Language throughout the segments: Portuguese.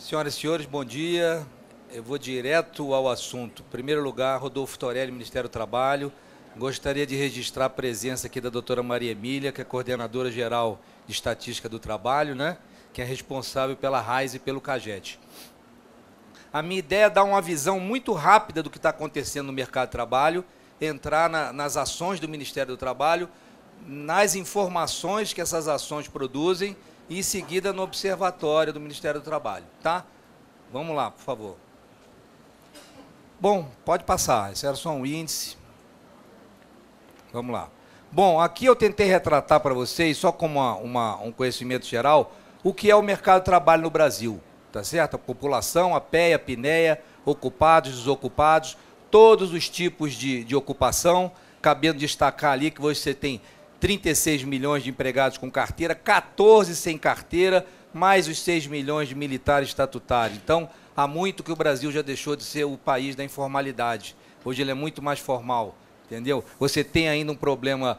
Senhoras e senhores, bom dia. Eu vou direto ao assunto. Em primeiro lugar, Rodolfo Torelli, Ministério do Trabalho. Gostaria de registrar a presença aqui da doutora Maria Emília, que é coordenadora geral de Estatística do Trabalho, né? Que é responsável pela RAIS e pelo CAGED. A minha ideia é dar uma visão muito rápida do que está acontecendo no mercado de trabalho, entrar nas ações do Ministério do Trabalho, nas informações que essas ações produzem e, em seguida, no observatório do Ministério do Trabalho, tá? Vamos lá, por favor. Bom, pode passar, esse era só um índice. Vamos lá. Bom, aqui eu tentei retratar para vocês, só como um conhecimento geral, o que é o mercado de trabalho no Brasil, tá certo? A população, a PEA, a PNEA, ocupados, desocupados, todos os tipos de ocupação, cabendo destacar ali que você tem 36 milhões de empregados com carteira, 14 sem carteira, mais os 6 milhões de militares estatutários. Então, há muito que o Brasil já deixou de ser o país da informalidade. Hoje ele é muito mais formal, entendeu? Você tem ainda um problema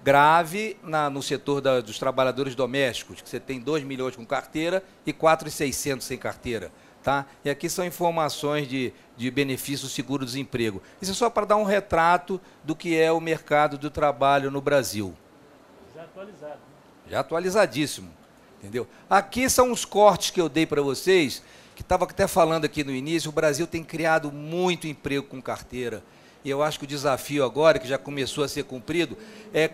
grave no setor dos trabalhadores domésticos, que você tem 2 milhões com carteira e 4.600 sem carteira. Tá? E aqui são informações de benefício seguro-desemprego. Isso é só para dar um retrato do que é o mercado do trabalho no Brasil. Já atualizado. Já atualizadíssimo. Entendeu? Aqui são os cortes que eu dei para vocês, que estava até falando aqui no início, o Brasil tem criado muito emprego com carteira. E eu acho que o desafio agora, que já começou a ser cumprido, é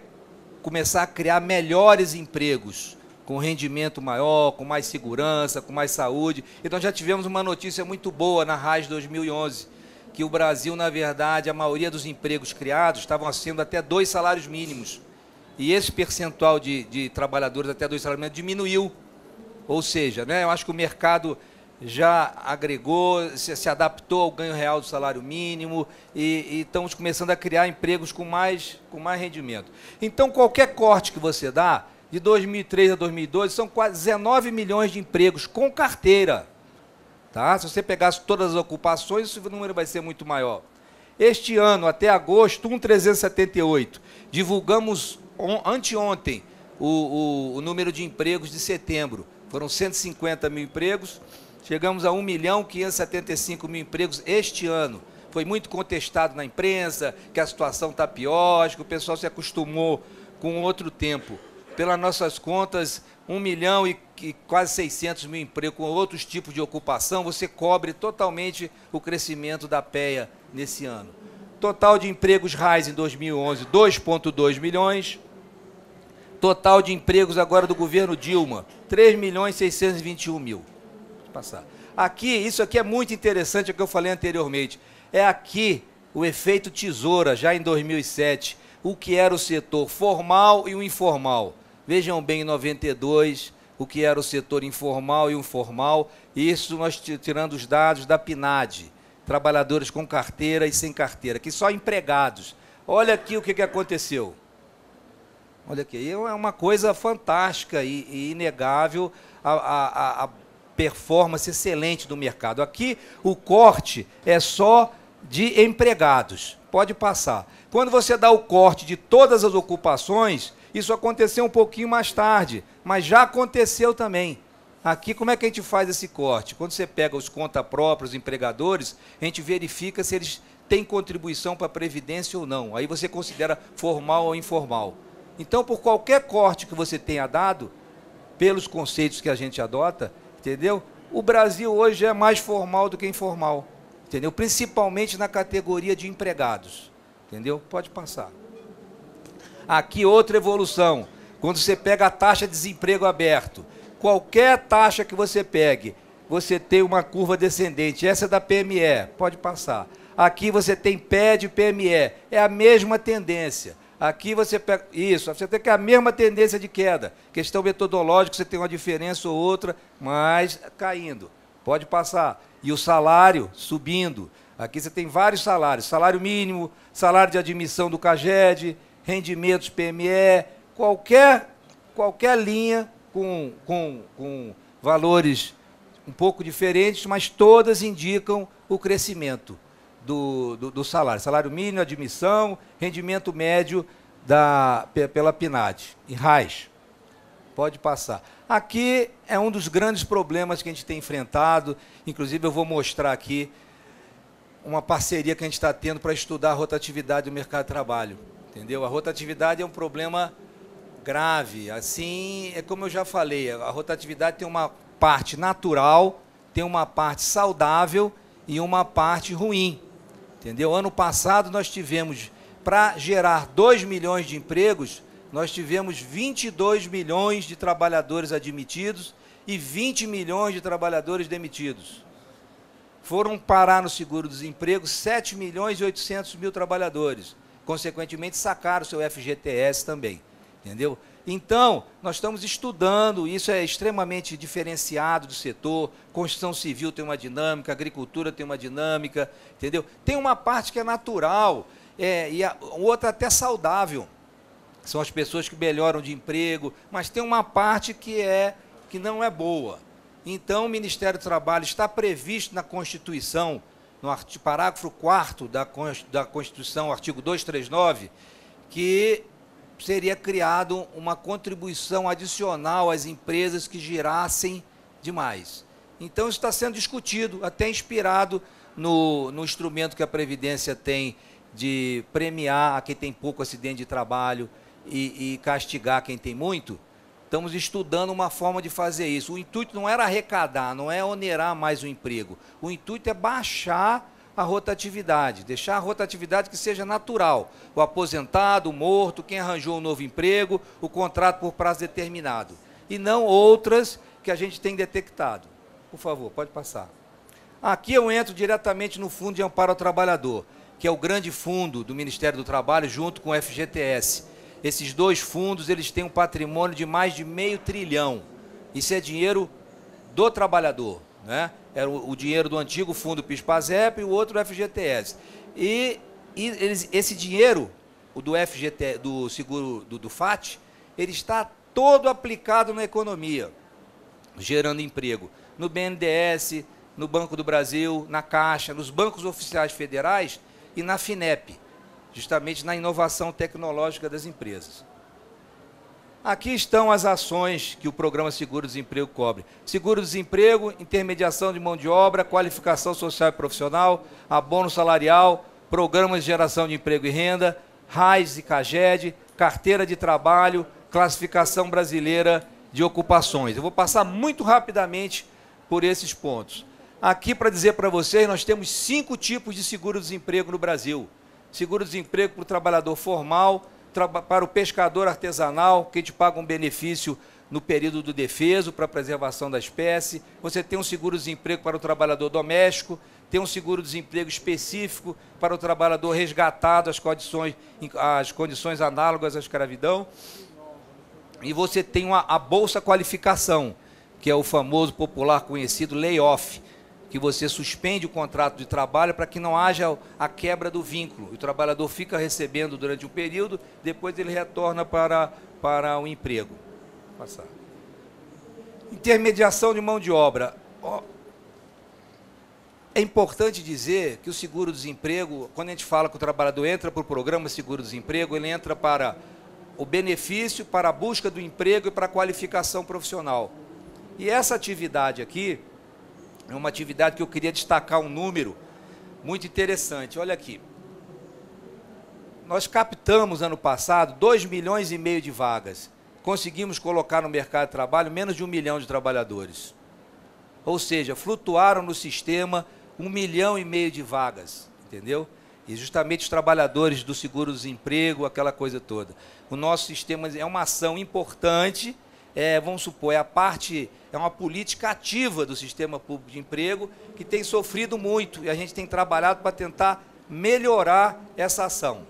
começar a criar melhores empregos, com rendimento maior, com mais segurança, com mais saúde. Então já tivemos uma notícia muito boa na RAIS 2011, que o Brasil, na verdade, a maioria dos empregos criados estavam sendo até 2 salários mínimos. E esse percentual de trabalhadores até 2 salários mínimos diminuiu. Ou seja, né, eu acho que o mercado já agregou, se adaptou ao ganho real do salário mínimo e estamos começando a criar empregos com mais rendimento. Então, qualquer corte que você dá, de 2003 a 2012, são quase 19 milhões de empregos com carteira. Tá? Se você pegasse todas as ocupações, esse número vai ser muito maior. Este ano, até agosto, 1.378. Divulgamos anteontem o número de empregos de setembro. Foram 150 mil empregos. Chegamos a 1.575.000 empregos este ano. Foi muito contestado na imprensa, que a situação está pior, acho que o pessoal se acostumou com outro tempo. Pelas nossas contas, 1 milhão e quase 600 mil empregos com outros tipos de ocupação, você cobre totalmente o crescimento da PEA nesse ano. Total de empregos RAIS em 2011, 2,2 milhões. Total de empregos agora do governo Dilma, 3.621.000. Passar. Aqui, isso aqui é muito interessante, é o que eu falei anteriormente. É aqui o efeito tesoura, já em 2007, o que era o setor formal e o informal. Vejam bem, em 92, o que era o setor informal e o informal. Isso nós tirando os dados da PNAD, trabalhadores com carteira e sem carteira, que só empregados. Olha aqui o que aconteceu. Olha aqui, é uma coisa fantástica e inegável a performance excelente do mercado. Aqui o corte é só de empregados. Pode passar. Quando você dá o corte de todas as ocupações, isso aconteceu um pouquinho mais tarde, mas já aconteceu também. Aqui, como é que a gente faz esse corte? Quando você pega os conta próprios, os empregadores, a gente verifica se eles têm contribuição para a Previdência ou não. Aí você considera formal ou informal. Então, por qualquer corte que você tenha dado, pelos conceitos que a gente adota, entendeu? O Brasil hoje é mais formal do que informal, entendeu? Principalmente na categoria de empregados, entendeu? Pode passar. Aqui outra evolução, quando você pega a taxa de desemprego aberto, qualquer taxa que você pegue, você tem uma curva descendente, essa é da PME, pode passar. Aqui você tem PED e PME, é a mesma tendência. Aqui você pega, isso, você tem que a mesma tendência de queda, questão metodológica, você tem uma diferença ou outra, mas caindo, pode passar. E o salário subindo, aqui você tem vários salários, salário mínimo, salário de admissão do CAGED, rendimentos PME, qualquer linha com valores um pouco diferentes, mas todas indicam o crescimento do salário. Salário mínimo, admissão, rendimento médio pela PNAD, em RAIS. Pode passar. Aqui é um dos grandes problemas que a gente tem enfrentado. Inclusive, eu vou mostrar aqui uma parceria que a gente está tendo para estudar a rotatividade do mercado de trabalho. Entendeu? A rotatividade é um problema grave. Assim, é como eu já falei, a rotatividade tem uma parte natural, tem uma parte saudável e uma parte ruim. Entendeu? Ano passado nós tivemos, para gerar 2 milhões de empregos, nós tivemos 22 milhões de trabalhadores admitidos e 20 milhões de trabalhadores demitidos. Foram parar no seguro-desemprego 7 milhões e 800 mil trabalhadores. Consequentemente, sacaram o seu FGTS também. Entendeu? Então, nós estamos estudando, isso é extremamente diferenciado do setor, construção civil tem uma dinâmica, agricultura tem uma dinâmica, entendeu? Tem uma parte que é natural, e a outra até saudável, são as pessoas que melhoram de emprego, mas tem uma parte que não é boa. Então, o Ministério do Trabalho está previsto na Constituição, no parágrafo 4º da Constituição, artigo 239, que seria criado uma contribuição adicional às empresas que girassem demais. Então, isso está sendo discutido, até inspirado no instrumento que a Previdência tem de premiar a quem tem pouco acidente de trabalho e castigar quem tem muito. Estamos estudando uma forma de fazer isso. O intuito não era arrecadar, não é onerar mais o emprego. O intuito é baixar a rotatividade, deixar a rotatividade que seja natural. O aposentado, o morto, quem arranjou um novo emprego, o contrato por prazo determinado. E não outras que a gente tem detectado. Por favor, pode passar. Aqui eu entro diretamente no Fundo de Amparo ao Trabalhador, que é o grande fundo do Ministério do Trabalho, junto com o FGTS. Esses dois fundos, eles têm um patrimônio de mais de R$500 bilhão. Isso é dinheiro do trabalhador, né? Era o dinheiro do antigo fundo PIS/PASEP e o outro do FGTS. Esse dinheiro, o do FGTS, do seguro do FAT, ele está todo aplicado na economia, gerando emprego. No BNDES, no Banco do Brasil, na Caixa, nos bancos oficiais federais e na FINEP, justamente na inovação tecnológica das empresas. Aqui estão as ações que o programa Seguro-Desemprego cobre. Seguro-Desemprego, intermediação de mão de obra, qualificação social e profissional, abono salarial, programas de geração de emprego e renda, RAIS e CAGED, carteira de trabalho, classificação brasileira de ocupações. Eu vou passar muito rapidamente por esses pontos. Aqui, para dizer para vocês, nós temos 5 tipos de seguro-desemprego no Brasil. Seguro-desemprego para o trabalhador formal, para o pescador artesanal, que te paga um benefício no período do defeso, para a preservação da espécie. Você tem um seguro-desemprego para o trabalhador doméstico, tem um seguro-desemprego específico para o trabalhador resgatado às condições análogas à escravidão. E você tem a Bolsa Qualificação, que é o famoso, popular, conhecido layoff, que você suspende o contrato de trabalho para que não haja a quebra do vínculo. O trabalhador fica recebendo durante um período, depois ele retorna para o emprego. Passar. Intermediação de mão de obra. É importante dizer que o seguro-desemprego, quando a gente fala que o trabalhador entra para o programa seguro-desemprego, ele entra para o benefício, para a busca do emprego e para a qualificação profissional. E essa atividade aqui é uma atividade que eu queria destacar um número muito interessante. Olha aqui. Nós captamos, ano passado, 2,5 milhões de vagas. Conseguimos colocar no mercado de trabalho menos de 1 milhão de trabalhadores. Ou seja, flutuaram no sistema 1,5 milhão de vagas, entendeu? E justamente os trabalhadores do seguro-desemprego, aquela coisa toda. O nosso sistema é uma ação importante, vamos supor, é uma política ativa do sistema público de emprego que tem sofrido muito e a gente tem trabalhado para tentar melhorar essa ação.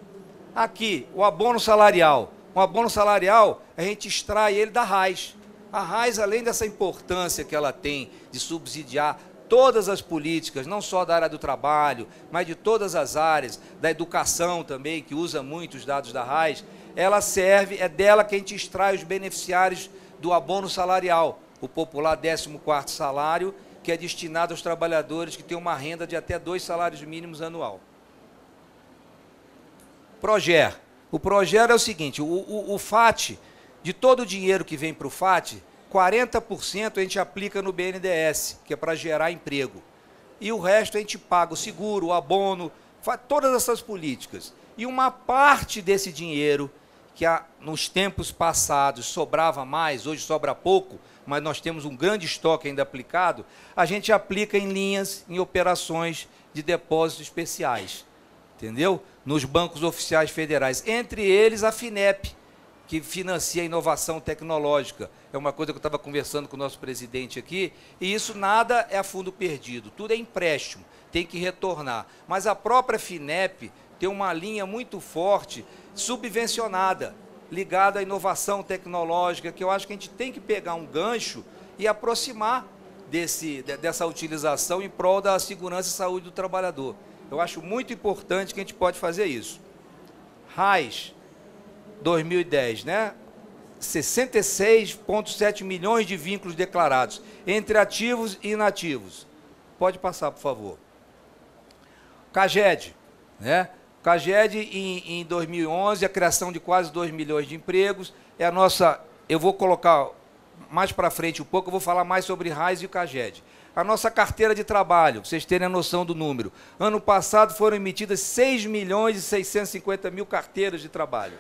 Aqui, o abono salarial. O abono salarial, a gente extrai ele da RAIS. A RAIS, além dessa importância que ela tem de subsidiar todas as políticas, não só da área do trabalho, mas de todas as áreas, da educação também, que usa muito os dados da RAIS, ela serve, é dela que a gente extrai os beneficiários do abono salarial, o popular 14º salário, que é destinado aos trabalhadores que têm uma renda de até 2 salários mínimos anual. Proger. O Proger é o seguinte, o FAT De todo o dinheiro que vem para o FAT, 40% a gente aplica no BNDES, que é para gerar emprego. E o resto a gente paga o seguro, o abono, faz todas essas políticas. E uma parte desse dinheiro, que nos tempos passados sobrava mais, hoje sobra pouco, mas nós temos um grande estoque ainda aplicado, a gente aplica em linhas, em operações de depósitos especiais, entendeu? Nos bancos oficiais federais, entre eles a FINEP, que financia a inovação tecnológica. É uma coisa que eu estava conversando com o nosso presidente aqui, e isso nada é a fundo perdido, tudo é empréstimo, tem que retornar. Mas a própria FINEP tem uma linha muito forte, subvencionada, ligada à inovação tecnológica, que eu acho que a gente tem que pegar um gancho e aproximar dessa utilização em prol da segurança e saúde do trabalhador. Eu acho muito importante que a gente pode fazer isso. RAIS, 2010, né? 66,7 milhões de vínculos declarados, entre ativos e inativos. Pode passar, por favor. CAGED, né? CAGED, em 2011, a criação de quase 2 milhões de empregos. É a nossa, eu vou colocar mais para frente um pouco, eu vou falar mais sobre RAIS e o CAGED. A nossa carteira de trabalho, vocês terem a noção do número. Ano passado foram emitidas 6 milhões e 650 mil carteiras de trabalho.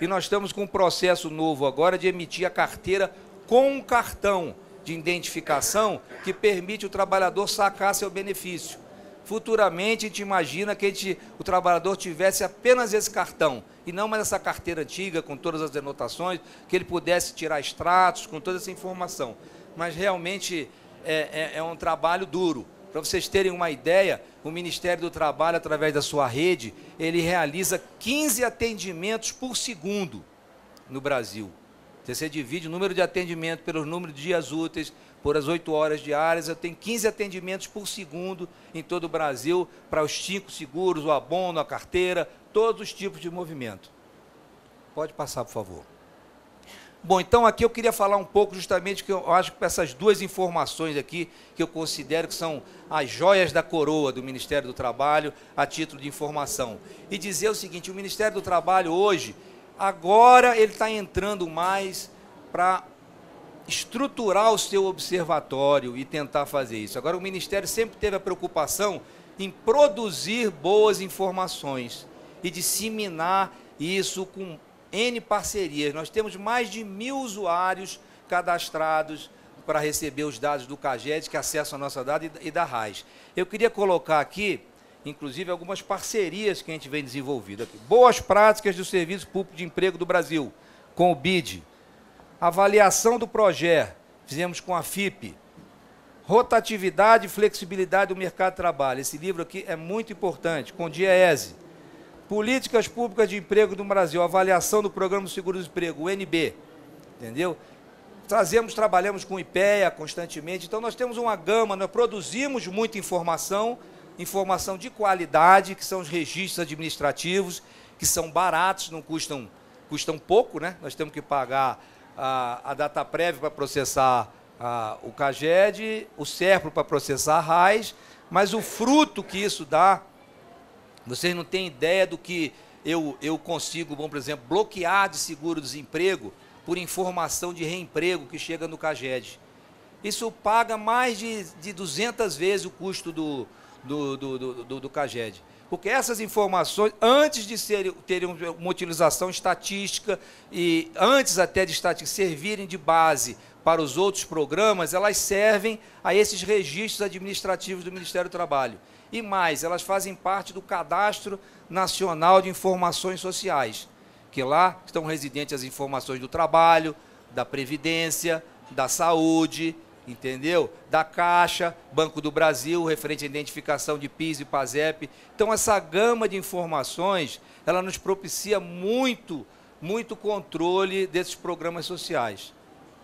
E nós estamos com um processo novo agora de emitir a carteira com um cartão de identificação que permite o trabalhador sacar seu benefício. Futuramente, a gente imagina que o trabalhador tivesse apenas esse cartão, e não mais essa carteira antiga, com todas as anotações, que ele pudesse tirar extratos, com toda essa informação. Mas, realmente, é um trabalho duro. Para vocês terem uma ideia, o Ministério do Trabalho, através da sua rede, ele realiza 15 atendimentos por segundo no Brasil. Você divide o número de atendimentos pelos números de dias úteis, por as 8 horas diárias, eu tenho 15 atendimentos por segundo em todo o Brasil, para os 5 seguros, o abono, a carteira, todos os tipos de movimento. Pode passar, por favor. Bom, então aqui eu queria falar um pouco justamente, que eu acho que essas duas informações aqui, que eu considero que são as joias da coroa do Ministério do Trabalho, a título de informação. E dizer o seguinte, o Ministério do Trabalho hoje, agora ele está entrando mais para estruturar o seu observatório e tentar fazer isso. Agora, o Ministério sempre teve a preocupação em produzir boas informações e disseminar isso com N parcerias. Nós temos mais de 1.000 usuários cadastrados para receber os dados do CAGED, que acessam a nossa data, e da RAIS. Eu queria colocar aqui, inclusive, algumas parcerias que a gente vem desenvolvendo aqui. Boas práticas do Serviço Público de Emprego do Brasil, com o BID. Avaliação do PROGER, fizemos com a FIP. Rotatividade e flexibilidade do mercado de trabalho. Esse livro aqui é muito importante, com DIEESE. Políticas Públicas de Emprego do Brasil, avaliação do Programa do Seguro-Desemprego, o NB. Entendeu? Trabalhamos com o IPEA constantemente, então nós temos uma gama, nós produzimos muita informação, informação de qualidade, que são os registros administrativos, que são baratos, não custam pouco, né? Nós temos que pagar a DataPrev para processar o CAGED, o SERPRO para processar a RAIS, mas o fruto que isso dá, vocês não têm ideia do que eu consigo, bom, por exemplo, bloquear de seguro-desemprego por informação de reemprego que chega no CAGED. Isso paga mais de 200 vezes o custo do CAGED. Porque essas informações, antes de terem uma utilização estatística e antes até de estatística servirem de base para os outros programas, elas servem a esses registros administrativos do Ministério do Trabalho. E mais, elas fazem parte do Cadastro Nacional de Informações Sociais, que lá estão residentes as informações do trabalho, da Previdência, da Saúde, entendeu? Da Caixa, Banco do Brasil, referente à identificação de PIS e PASEP. Então, essa gama de informações, ela nos propicia muito controle desses programas sociais.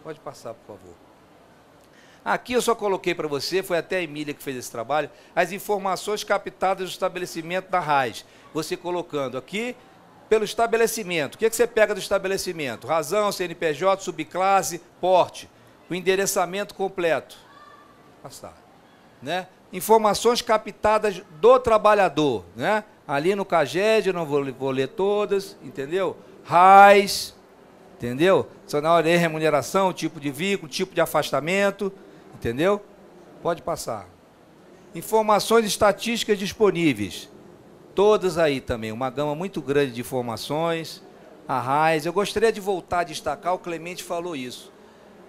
Pode passar, por favor. Aqui eu só coloquei para você, foi até a Emília que fez esse trabalho, as informações captadas do estabelecimento da RAIS. Você colocando aqui, pelo estabelecimento. O que você pega do estabelecimento? Razão, CNPJ, subclasse, porte. O endereçamento completo. Passar. Né? Informações captadas do trabalhador. Né? Ali no CAGED, eu não vou ler todas, entendeu? RAIS, entendeu? Adicional é remuneração, tipo de vínculo, tipo de afastamento, entendeu? Pode passar. Informações estatísticas disponíveis. Todas aí também, uma gama muito grande de informações. A RAIS, eu gostaria de voltar a destacar, o Clemente falou isso.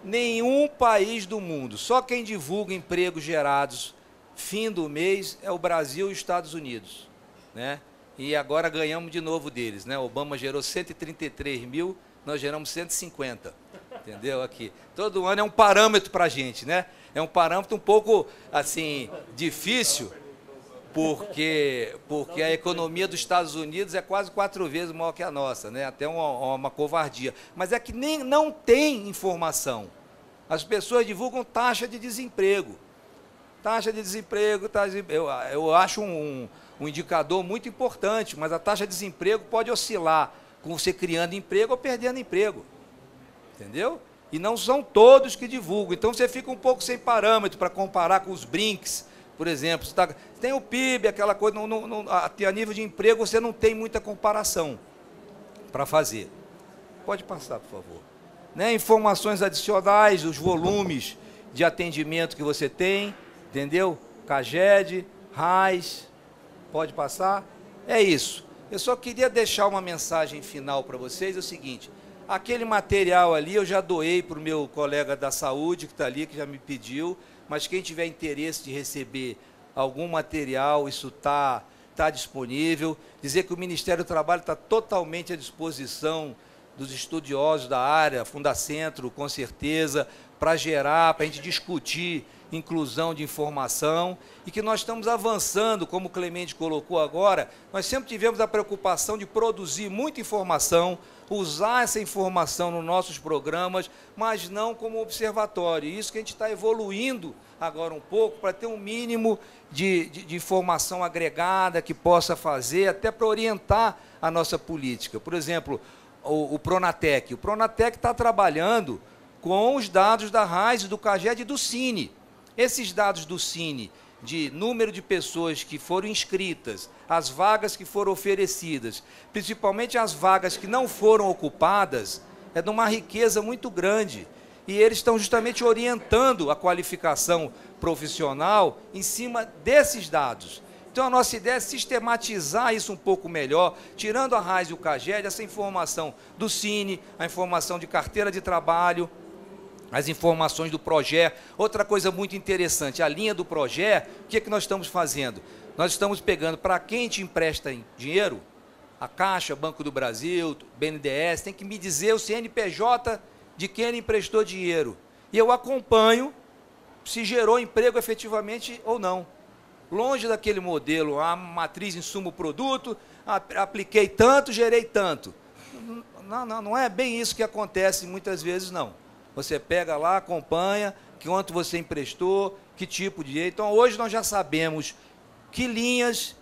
Nenhum país do mundo, só quem divulga empregos gerados fim do mês é o Brasil e os Estados Unidos, né? E agora ganhamos de novo deles, né? Obama gerou 133 mil, nós geramos 150, entendeu? Aqui. Todo ano é um parâmetro para a gente, né? É um parâmetro um pouco, assim, difícil, porque a economia dos Estados Unidos é quase 4 vezes maior que a nossa, né? Até uma covardia. Mas é que não tem informação. As pessoas divulgam taxa de desemprego. Taxa de desemprego, eu acho um indicador muito importante, mas a taxa de desemprego pode oscilar com você criando emprego ou perdendo emprego. Entendeu? E não são todos que divulgam. Então você fica um pouco sem parâmetro para comparar com os Brinks, por exemplo. Tem o PIB, aquela coisa, a nível de emprego você não tem muita comparação para fazer. Pode passar, por favor. Né? Informações adicionais, os volumes de atendimento que você tem, entendeu? CAGED, RAIS, pode passar? É isso. Eu só queria deixar uma mensagem final para vocês, é o seguinte, aquele material ali eu já doei para o meu colega da saúde, que está ali, que já me pediu, mas quem tiver interesse de receber algum material, isso está disponível. Dizer que o Ministério do Trabalho está totalmente à disposição dos estudiosos da área, Fundacentro, com certeza, para gerar, para a gente discutir inclusão de informação, e que nós estamos avançando, como o Clemente colocou agora, nós sempre tivemos a preocupação de produzir muita informação, usar essa informação nos nossos programas, mas não como observatório. Isso que a gente está evoluindo agora um pouco, para ter um mínimo de informação agregada que possa fazer, até para orientar a nossa política. Por exemplo, o Pronatec. O Pronatec está trabalhando com os dados da RAIS, do CAGED e do Cine. Esses dados do Cine, de número de pessoas que foram inscritas, as vagas que foram oferecidas, principalmente as vagas que não foram ocupadas, é de uma riqueza muito grande. E eles estão justamente orientando a qualificação profissional em cima desses dados. Então, a nossa ideia é sistematizar isso um pouco melhor, tirando a RAIS e o CAGED, essa informação do Cine, a informação de carteira de trabalho, as informações do projeto. Outra coisa muito interessante, a linha do projeto, o que é que nós estamos fazendo? Nós estamos pegando, para quem te empresta dinheiro, a Caixa, Banco do Brasil, BNDES, tem que me dizer o CNPJ de quem ele emprestou dinheiro. E eu acompanho se gerou emprego efetivamente ou não. Longe daquele modelo, a matriz insumo-produto, apliquei tanto, gerei tanto. Não é bem isso que acontece muitas vezes, não. Você pega lá, acompanha, quanto você emprestou, que tipo de... Então, hoje nós já sabemos que linhas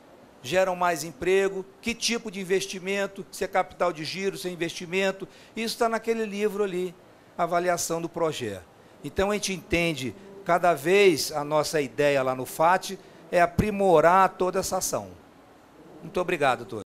geram mais emprego, que tipo de investimento, se é capital de giro, se é investimento. Isso está naquele livro ali, avaliação do projeto. Então, a gente entende, cada vez a nossa ideia lá no FAT é aprimorar toda essa ação. Muito obrigado, doutor.